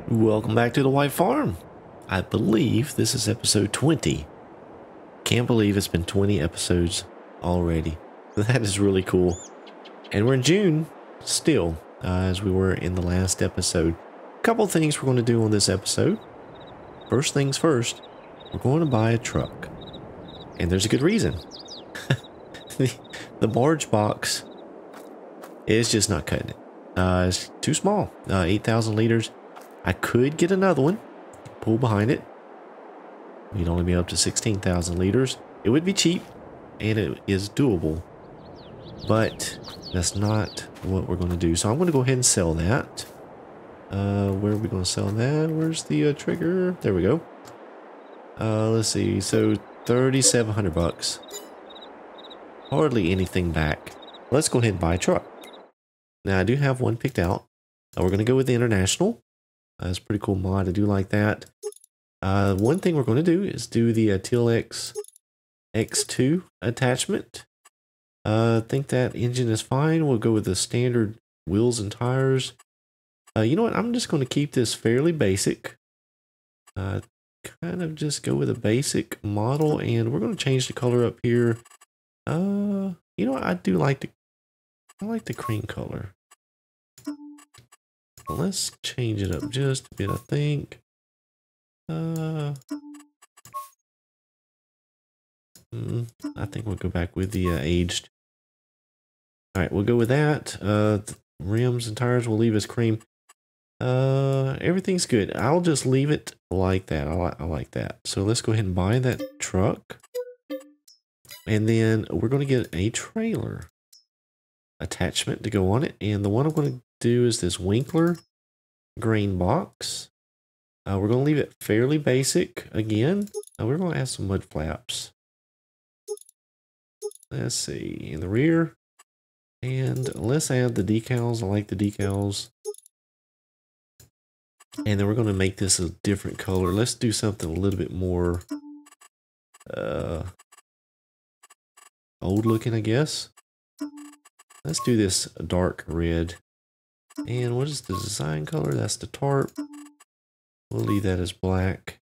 Welcome back to the White Farm. I believe this is episode 20. Can't believe it's been 20 episodes already. That is really cool. And we're in June still, as we were in the last episode. A couple things we're going to do on this episode. First things first, we're going to buy a truck. And there's a good reason. The barge box is just not cutting it. It's too small, 8,000 liters. I could get another one, pull behind it. We'd only be up to 16,000 liters. It would be cheap, and it is doable. But that's not what we're going to do. So I'm going to go ahead and sell that. Where are we going to sell that? Where's the trigger? There we go. Let's see. So 3,700 bucks. Hardly anything back. Let's go ahead and buy a truck. Now I do have one picked out. We're going to go with the International. That's a pretty cool mod. I do like that. One thing we're going to do is do the TLX X2 attachment. I think that engine is fine. We'll go with the standard wheels and tires. You know what? I'm just going to keep this fairly basic. Kind of just go with a basic model, and we're going to change the color up here. You know what? I like the cream color. Let's change it up just a bit, I think. I think we'll go back with the aged. Alright, we'll go with that. The rims and tires will leave as cream. Everything's good. I'll just leave it like that. I like that. So let's go ahead and buy that truck. And then we're going to get a trailer attachment to go on it. And the one I'm going to do is this Winkler grain box. We're going to leave it fairly basic again. We're going to add some mud flaps. Let's see, in the rear. And let's add the decals. I like the decals. And then we're going to make this a different color. Let's do something a little bit more old looking, I guess. Let's do this dark red. And what is the design color? That's the tarp. We'll leave that as black.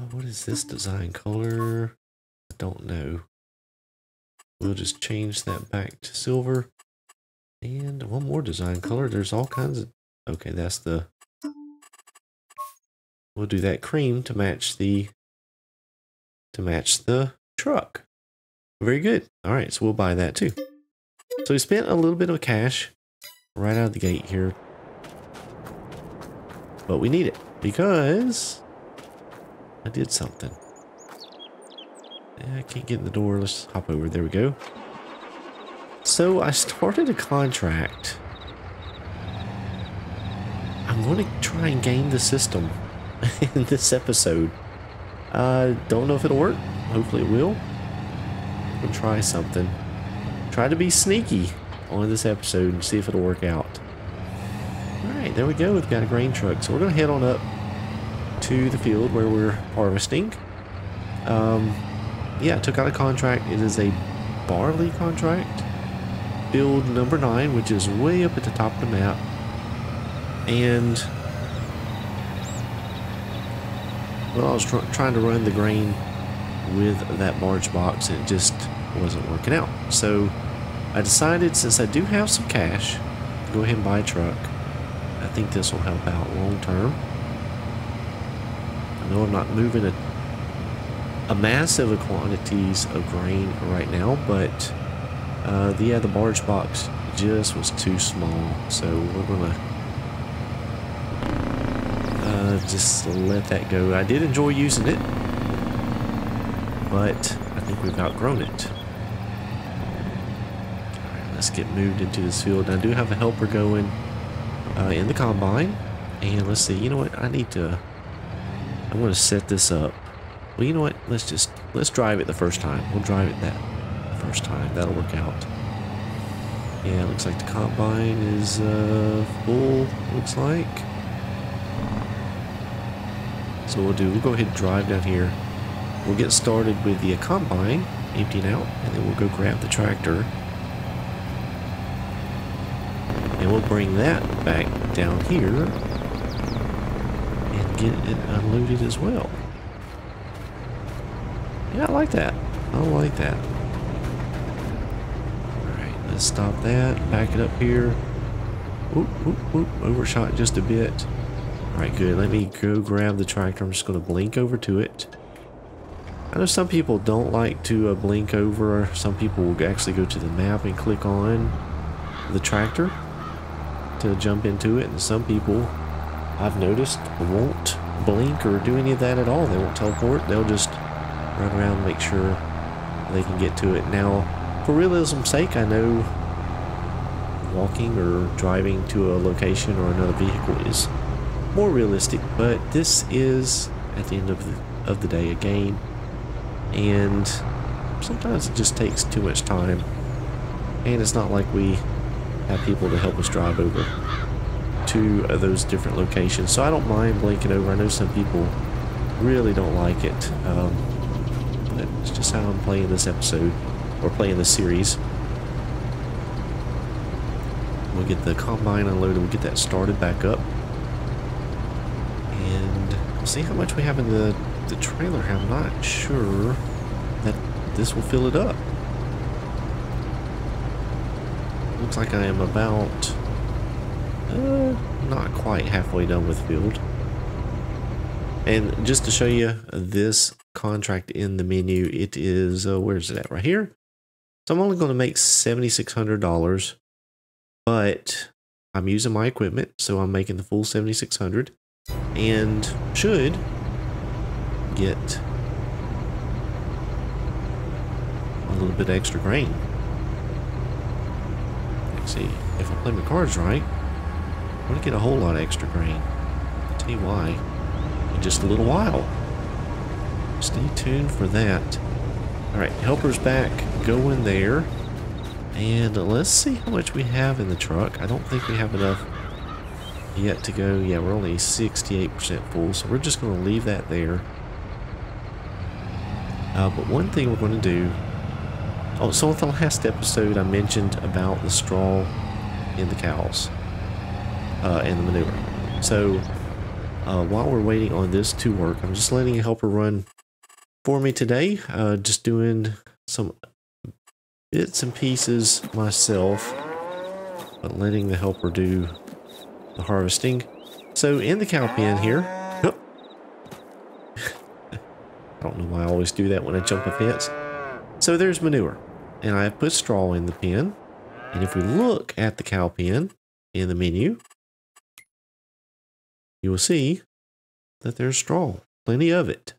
What is this design color? I don't know. We'll just change that back to silver. And one more design color. There's all kinds of... Okay, that's the... We'll do that cream to match the truck. Very good. All right, so we'll buy that too. So we spent a little bit of cash right out of the gate here, but we need it because I did something. I can't get in the door. Let's hop over. There we go. So I started a contract. I'm going to try and game the system in this episode. I don't know if it'll work. Hopefully it will. We'll try something. Try to be sneaky on this episode and see if it'll work out. Alright, there we go. We've got a grain truck. So we're going to head on up to the field where we're harvesting. Yeah, I took out a contract. It is a barley contract. Build number 9, which is way up at the top of the map. And well, I was trying to run the grain with that barge box, and it just wasn't working out. So I decided, since I do have some cash, to go ahead and buy a truck. I think this will help out long term. I know I'm not moving a massive quantities of grain right now, but yeah, the barge box just was too small. So we're gonna just let that go. I did enjoy using it, but I think we've outgrown it. Alright, let's get moved into this field. I do have a helper going in the combine. And let's see, you know what? I'm going to set this up. Well, you know what? Let's drive it the first time. We'll drive it that first time. That'll work out. Yeah, it looks like the combine is full, looks like. So we'll go ahead and drive down here. We'll get started with the combine emptying out, and then we'll go grab the tractor. And we'll bring that back down here. get it unloaded as well. Yeah, I like that. I like that. Alright, let's stop that. Back it up here. Oop, oop, oop. Overshot just a bit. Alright, good. Let me go grab the tractor. I'm just going to blink over to it. I know some people don't like to blink over. Some people will actually go to the map and click on the tractor to jump into it. And some people, I've noticed, won't blink or do any of that at all. They won't teleport. They'll just run around and make sure they can get to it. Now, for realism's sake, I know walking or driving to a location or another vehicle is more realistic, but this is, at the end of the day, a game, and sometimes it just takes too much time, and it's not like we have people to help us drive over to those different locations, so I don't mind blinking over. I know some people really don't like it, but it's just how I'm playing this episode, or playing this series. We'll get the combine unloaded, we'll get that started back up, and we'll see how much we have in the trailer. I'm not sure that this will fill it up. Looks like I am about not quite halfway done with build. And just to show you this contract in the menu, it is where is it at? Right here. So I'm only going to make $7,600, but I'm using my equipment, so I'm making the full 7,600 and should get a little bit extra grain. Let's see, if I play my cards right, I'm going to get a whole lot of extra grain. I'll tell you why in just a little while. Stay tuned for that. Alright, helper's back going there. And let's see how much we have in the truck. I don't think we have enough yet to go. Yeah, we're only 68% full, so we're just going to leave that there. But one thing we're going to do... Oh, so in the last episode I mentioned about the straw in the cows and the manure. So while we're waiting on this to work, I'm just letting a helper run for me today. Just doing some bits and pieces myself, but letting the helper do the harvesting. So in the cow pen here, oh, I don't know why I always do that when I jump a fence. So there's manure, and I have put straw in the pen. And if we look at the cow pen in the menu, you will see that there's straw, plenty of it.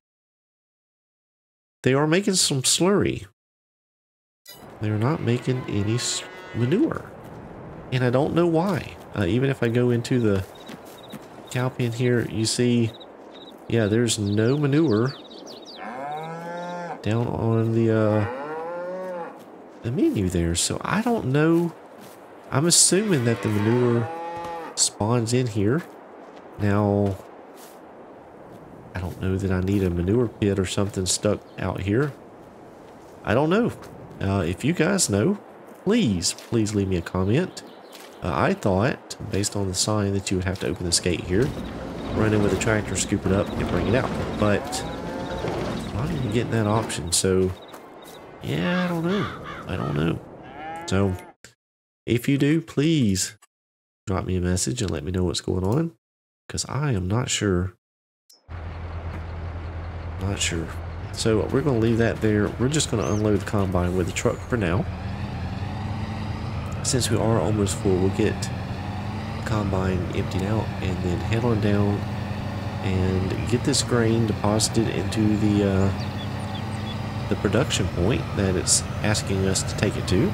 They are making some slurry. They're not making any manure, and I don't know why. Even if I go into the cow pen here, you see, yeah, there's no manure down on the menu there. So I don't know. I'm assuming that the manure spawns in here. Now, I don't know that I need a manure pit or something stuck out here. I don't know. If you guys know, please leave me a comment. I thought, based on the sign, that you would have to open this gate here, run in with a tractor, scoop it up, and bring it out. But I'm not even getting that option. So, yeah, I don't know. I don't know. So, if you do, please drop me a message and let me know what's going on, because I am not sure. Not sure. So we're going to leave that there. We're just going to unload the combine with the truck for now. Since we are almost full, we'll get the combine emptied out and then head on down and get this grain deposited into the production point that it's asking us to take it to.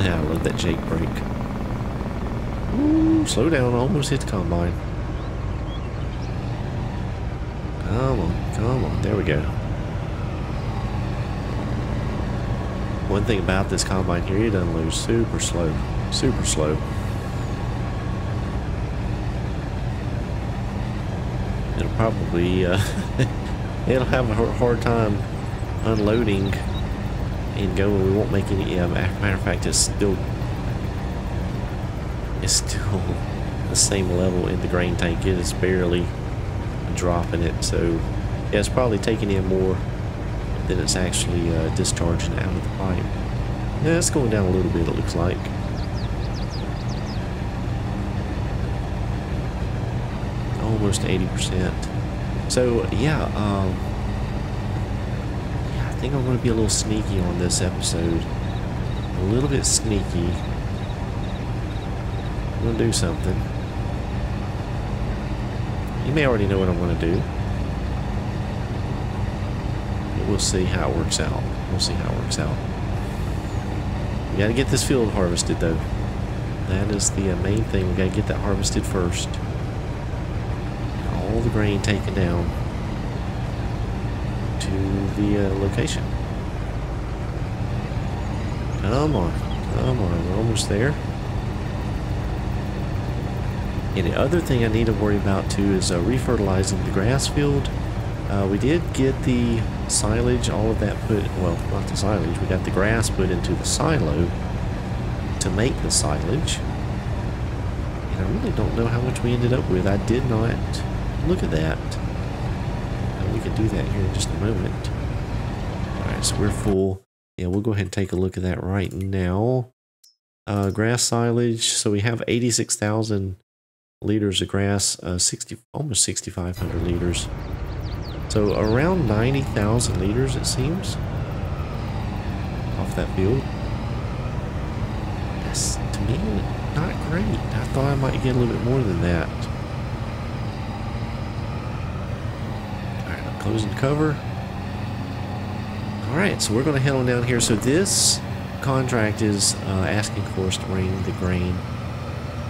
Yeah, I love that Jake brake. Ooh, slow down, almost hit the combine. Come on, there we go. One thing about this combine here, it unloads super slow, super slow. It'll probably, it'll have a hard time unloading and going. We won't make any, matter of fact, it's still it's still the same level in the grain tank. It is barely dropping it, so yeah, it's probably taking in more than it's actually discharging out of the pipe. Yeah, it's going down a little bit, it looks like. Almost 80%. So yeah, I think I'm going to be a little sneaky on this episode. A little bit sneaky. I'm going to do something. You may already know what I'm going to do. But we'll see how it works out. We'll see how it works out. We got to get this field harvested though. That is the main thing. We got to get that harvested first. All the grain taken down to the location. Come on, come on, we're almost there. And the other thing I need to worry about too is refertilizing the grass field. We did get the silage, all of that put, well, not the silage, we got the grass put into the silo to make the silage. And I really don't know how much we ended up with. I did not look at that. We can do that here in just a moment. Alright, so we're full. Yeah, we'll go ahead and take a look at that right now. Grass silage. So we have 86,000 liters of grass, almost 6,500 liters. So around 90,000 liters, it seems, off that field. That's, to me, not great. I thought I might get a little bit more than that. Closing the cover. Alright, so we're going to head on down here. So this contract is asking for us to bring the grain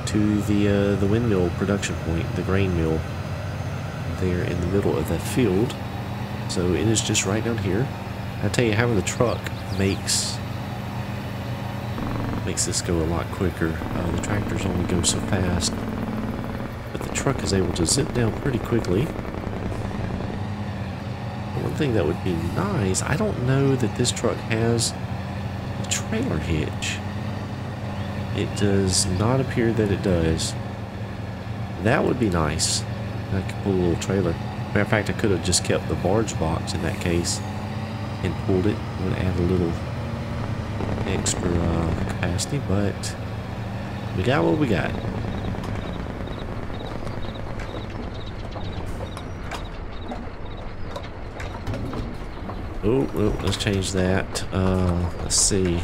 to the windmill production point, the grain mill, there in the middle of that field. So it is just right down here. I tell you, having the truck makes this go a lot quicker. The tractors only go so fast, but the truck is able to zip down pretty quickly. One thing that would be nice, I don't know that this truck has a trailer hitch. It does not appear that it does. That would be nice. I could pull a little trailer. Matter of fact, I could have just kept the barge box in that case and pulled it. It would add a little extra capacity, but we got what we got. Oh, let's change that. Let's see.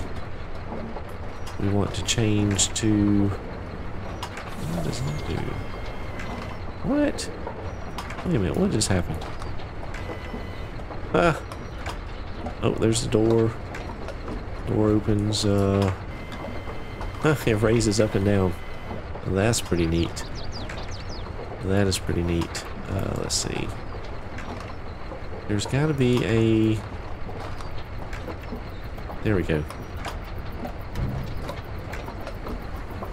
We want to change to... What does that do? What? Wait a minute, what just happened? Ah! Oh, there's the door. Door opens, it raises up and down. Well, that's pretty neat. That is pretty neat. Let's see. There's gotta be a... There we go.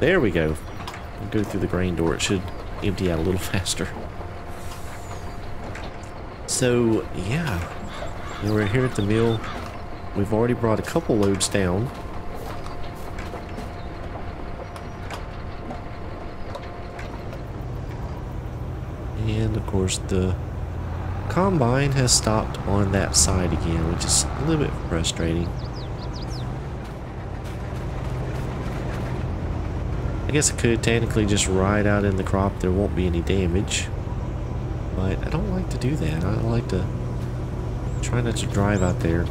There we go. We'll go through the grain door. It should empty out a little faster. So, yeah. We're here at the mill. We've already brought a couple loads down. And, of course, the combine has stopped on that side again, which is a little bit frustrating. I guess I could technically just ride out in the crop. There won't be any damage. But I don't like to do that. I like to try not to drive out there.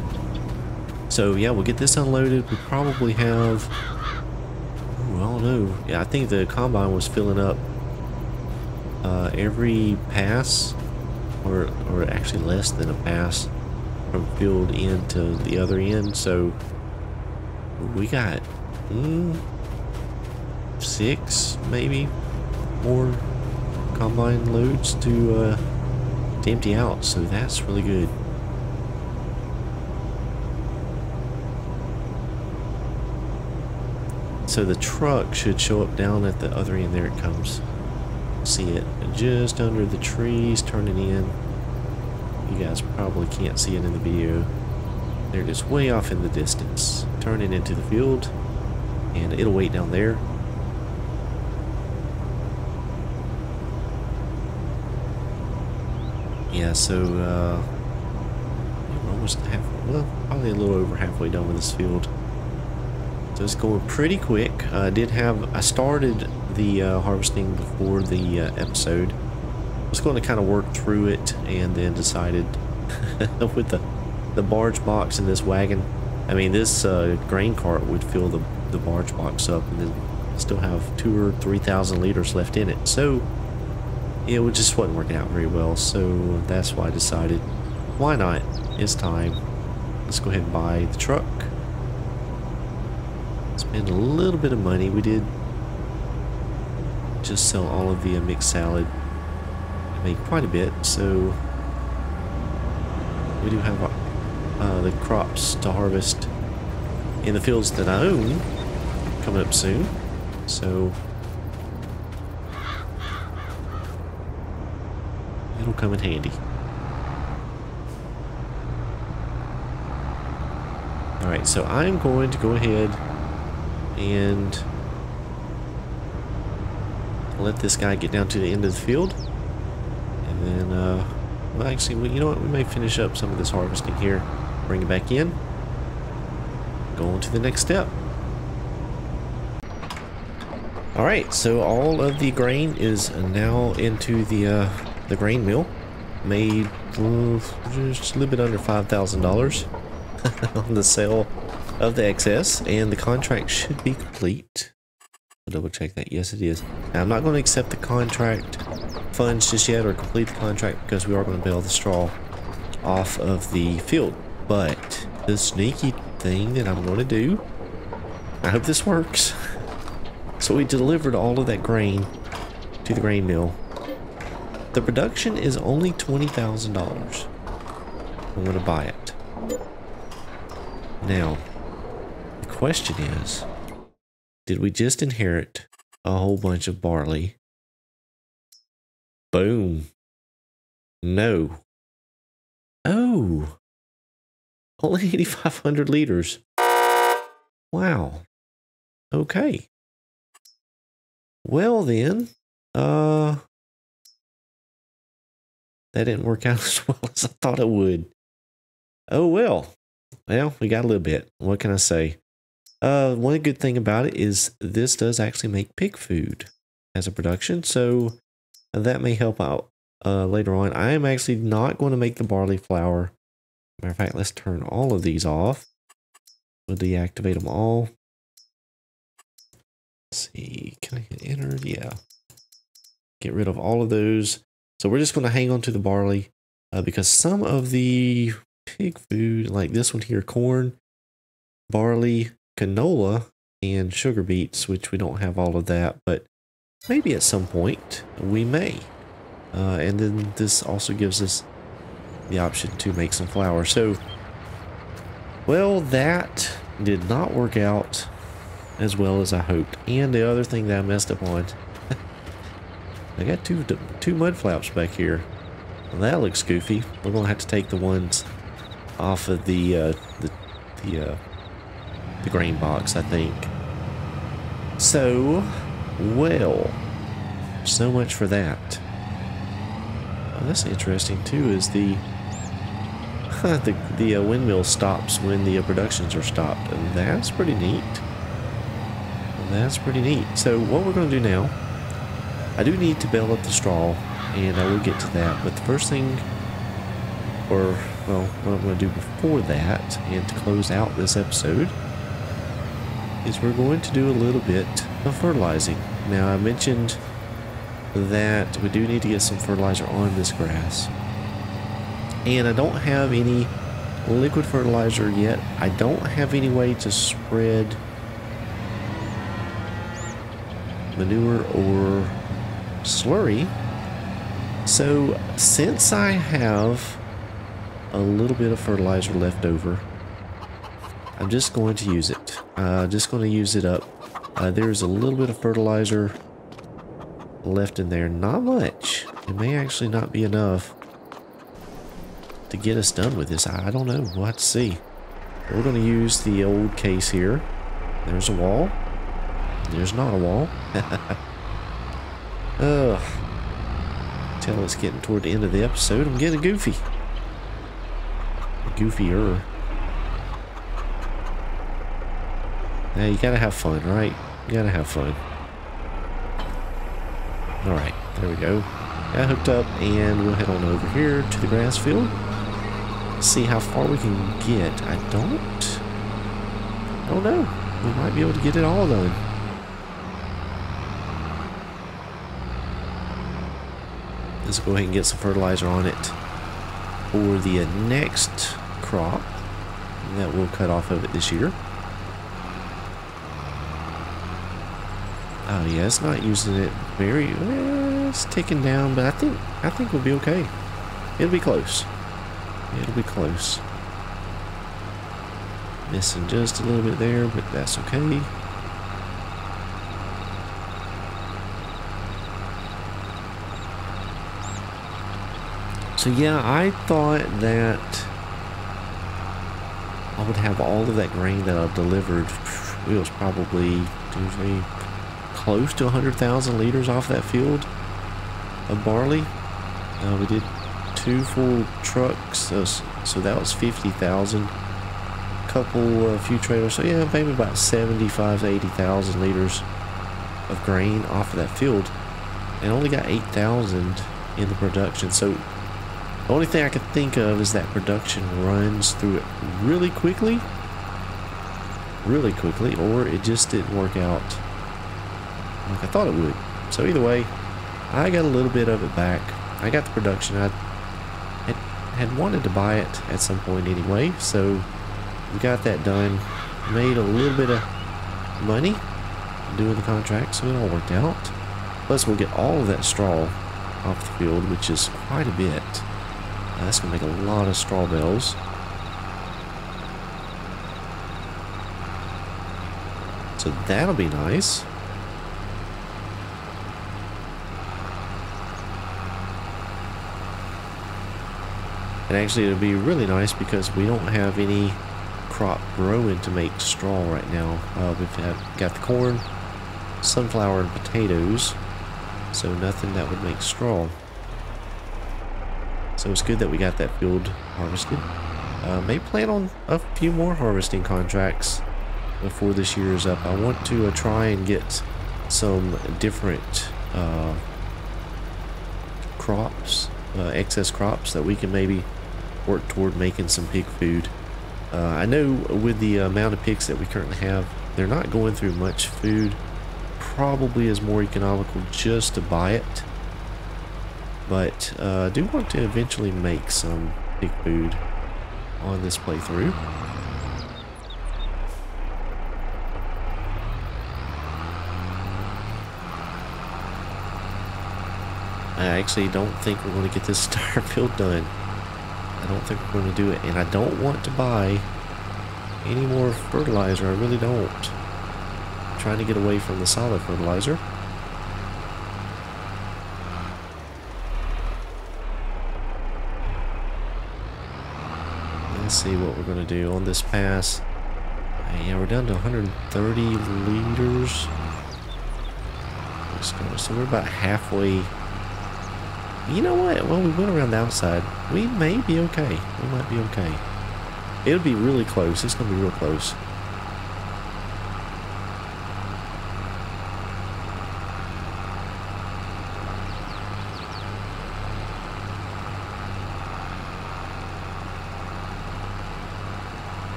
So yeah, we'll get this unloaded. We probably have... Ooh, I don't know. Yeah, I think the combine was filling up every pass, or actually less than a pass from field end to the other end. So we got 6 maybe more combine loads to empty out, so that's really good. So the truck should show up down at the other end. There it comes. See it just under the trees turning in. You guys probably can't see it in the video. There it is, way off in the distance, turning into the field, and it'll wait down there. Yeah, so we're almost well, probably a little over halfway done with this field. So it's going pretty quick. I started the harvesting before the episode. I was going to kind of work through it and then decided with the barge box and this wagon, I mean this grain cart would fill the barge box up and then still have 2,000 or 3,000 liters left in it. So it just wasn't working out very well. So that's why I decided, why not? It's time. Let's go ahead and buy the truck. Spend a little bit of money. We did just sell all of the mixed salad. I made quite a bit, so we do have the crops to harvest in the fields that I own coming up soon. So it'll come in handy. Alright, so I'm going to go ahead and let this guy get down to the end of the field. And then, well actually, you know what? We may finish up some of this harvesting here. Bring it back in. Go on to the next step. Alright, so all of the grain is now into the grain mill. Made just a little bit under $5,000 on the sale of the excess, and the contract should be complete. I'll double check that. Yes, it is. Now, I'm not going to accept the contract funds just yet or complete the contract because we are going to bale the straw off of the field. But the sneaky thing that I'm going to do, I hope this works. So we delivered all of that grain to the grain mill. The production is only $20,000. I'm going to buy it. Now, the question is, did we just inherit a whole bunch of barley? Boom. No. Oh. Only 8,500 liters. Wow. Okay. Well then, that didn't work out as well as I thought it would. Oh well. Well, we got a little bit. What can I say? One good thing about it is this does actually make pig food as a production, so that may help out later on. I am actually not going to make the barley flour. Matter of fact, let's turn all of these off. We'll deactivate them all. Let's see, can I hit enter? Yeah. Get rid of all of those. So we're just going to hang on to the barley because some of the pig food, like this one here, corn, barley, canola, and sugar beets, which we don't have all of that, but maybe at some point we may. And then this also gives us the option to make some flour. So, well, that did not work out as well as I hoped. And the other thing that I messed up on, I got two mud flaps back here. Well, that looks goofy. We're gonna have to take the ones off of the grain box, I think. So, well, so much for that. Oh, that's interesting too. Is the windmill stops when the productions are stopped, and that's pretty neat. That's pretty neat. So what we're going to do now, I do need to bale up the straw, and I will get to that. But the first thing, or well, what I'm going to do before that, and to close out this episode, is we're going to do a little bit of fertilizing. Now I mentioned that we do need to get some fertilizer on this grass, and I don't have any liquid fertilizer yet. I don't have any way to spread manure or slurry. So since I have a little bit of fertilizer left over, I'm just going to use it. Just going to use it up. There's a little bit of fertilizer left in there. Not much. It may actually not be enough to get us done with this. I don't know. We'll have to see. We're going to use the old case here. There's a wall. There's not a wall. Ugh. tell it's getting toward the end of the episode. I'm getting goofy. Goofier. Now you gotta have fun, right? You gotta have fun. Alright, there we go. Got hooked up, and we'll head on over here to the grass field. See how far we can get. I don't know. We might be able to get it all done. Let's go ahead and get some fertilizer on it for the next crop that we'll cut off of it this year. Oh yeah, it's not using it very. It's ticking down, but I think we'll be okay. It'll be close. It'll be close. Missing just a little bit there, but that's okay. So yeah, I thought that I would have all of that grain that I've delivered. It was probably close to 100,000 liters off that field of barley. We did 2 full trucks, so that was 50,000. A few trailers, so yeah, maybe about 75 to 80,000 liters of grain off of that field, and only got 8,000 in the production. So the only thing I could think of is that production runs through it really quickly, or it just didn't work out like I thought it would. So either way, I got a little bit of it back. I got the production. I had wanted to buy it at some point anyway, so we got that done. Made a little bit of money doing the contract, so it all worked out. Plus we'll get all of that straw off the field, which is quite a bit. That's gonna make a lot of straw bales. So that'll be nice. And actually it'll be really nice because we don't have any crop growing to make straw right now. We've got the corn, sunflower, and potatoes, so nothing that would make straw. So it's good that we got that field harvested. May plan on a few more harvesting contracts before this year is up. I want to try and get some different crops, excess crops that we can maybe work toward making some pig food. I know with the amount of pigs that we currently have, they're not going through much food. Probably is more economical just to buy it. But I do want to eventually make some pig food on this playthrough. I actually don't think we're going to get this entire field done. I don't think we're going to do it, and I don't want to buy any more fertilizer. I really don't. I'm trying to get away from the solid fertilizer. Let's see what we're going to do on this pass. Yeah, we're down to 130 liters. So we're about halfway. You know what? Well, we went around the outside. We may be okay. We might be okay. It'll be really close. It's going to be real close.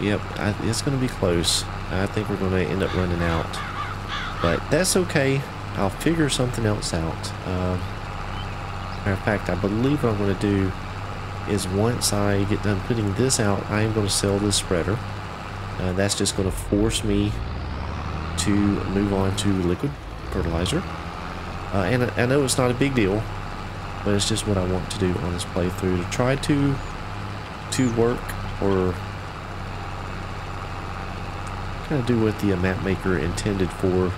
Yep, it's going to be close. I think we're going to end up running out. But that's okay. I'll figure something else out. Matter of fact, I believe what I'm going to do is once I get done putting this out, I am going to sell this spreader. That's just going to force me to move on to liquid fertilizer. And I know it's not a big deal, but it's just what I want to do on this playthrough. To try to work or kind of do what the map maker intended for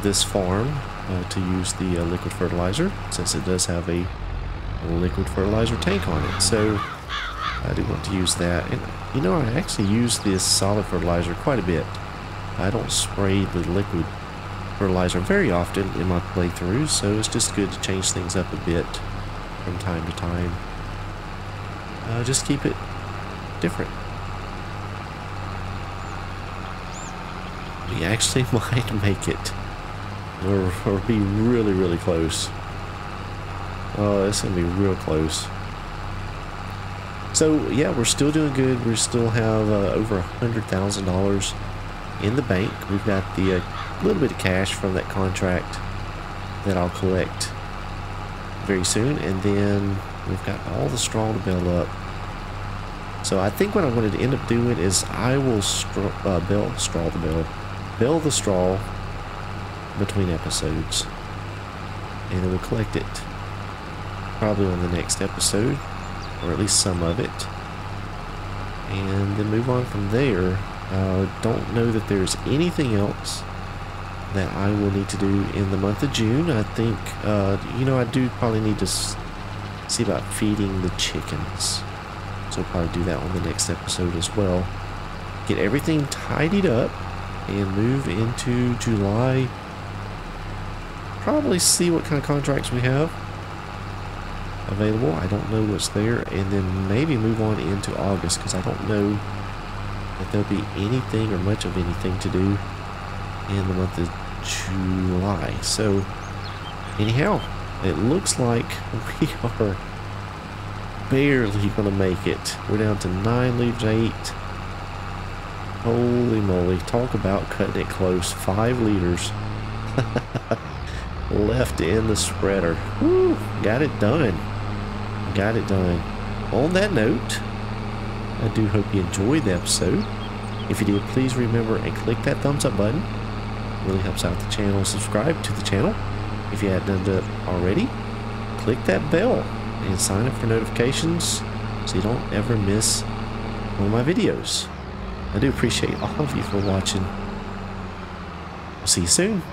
this farm, to use the liquid fertilizer, since it does have a liquid fertilizer tank on it. So I do want to use that. And you know, I actually use this solid fertilizer quite a bit. I don't spray the liquid fertilizer very often in my playthroughs, so it's just good to change things up a bit from time to time. Just keep it different. We actually might make it. Or be really, really close. Oh, it's going to be real close. So, yeah, we're still doing good. We still have over $100,000 in the bank. We've got the little bit of cash from that contract that I'll collect very soon. And then we've got all the straw to build up. So I think what I'm going to end up doing is I will bale the straw between episodes, and then we'll collect it probably on the next episode, or at least some of it, and then move on from there. Don't know that there's anything else that I will need to do in the month of June. I think you know, I do probably need to see about feeding the chickens, so I'll probably do that on the next episode as well. Get everything tidied up and move into July. Probably see what kind of contracts we have available. I don't know what's there. And then maybe move on into August, because I don't know that there'll be anything or much of anything to do in the month of July. So anyhow, it looks like we are barely going to make it. We're down to 9 liters, 8. Holy moly. Talk about cutting it close. 5 liters. Left in the spreader. Woo, got it done. Got it done. On that note, I do hope you enjoyed the episode. If you did, please remember and click that thumbs up button. It really helps out the channel. Subscribe to the channel if you hadn't done it already. Click that bell and sign up for notifications so you don't ever miss one of my videos. I do appreciate all of you for watching. I'll see you soon.